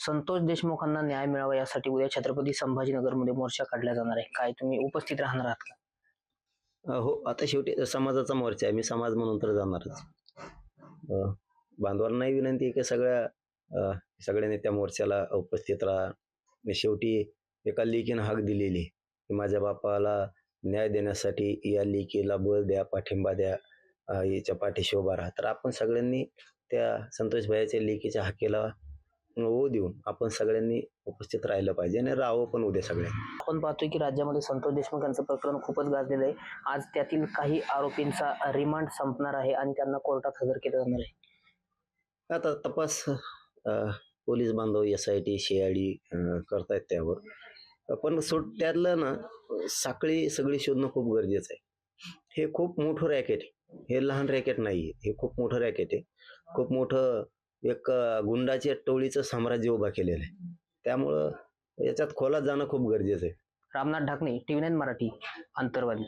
संतोष देशमुखांना न्याय मिळावा यासाठी उद्या छत्रपती संभाजीनगरमध्ये मोर्चा काढला जाणार आहे. काय तुम्ही उपस्थित राहणार आहात का? हो, आता शेवटी समाजाचा मोर्चा आहे. मी समाज म्हणून तर जाणारच. बांधवांनाही विनंती आहे की सगळ्यांनी त्या मोर्चाला उपस्थित राहा. शेवटी एका लेकीनं हाक दिलेली की माझ्या बापाला न्याय देण्यासाठी या लेकीला बळ द्या, पाठिंबा द्या, याच्या पाठीशी उभा राहा. तर आपण सगळ्यांनी त्या संतोष भाईच्या लेकीच्या हाकेला ओ देऊन आपण सगळ्यांनी उपस्थित राहिलं पाहिजे आणि राहावं पण उद्या सगळ्यांनी. आपण पाहतोय की राज्यामध्ये संतोष देशमुख यांचं प्रकरण खूपच गाजलेलं आहे. आज त्यातील काही आरोपींचा रिमांड संपणार आहे आणि त्यांना कोर्टात हजर केलं जाणार आहे. आता तपास पोलीस बांधव SIT CID करतायत त्यावर. पण त्यातलं ना साखळी सगळी शोधणं खूप गरजेचं आहे. हे खूप मोठं रॅकेट आहे, हे लहान रॅकेट नाही. हे खूप मोठं रॅकेट आहे. खूप मोठं एक गुंडाच्या टोळीचं साम्राज्य उभा केलेलं आहे. त्यामुळं याच्यात खोलात जाणं खूप गरजेचं आहे. रामनाथ ढाकणे, TV9 मराठी, अंतरवाली.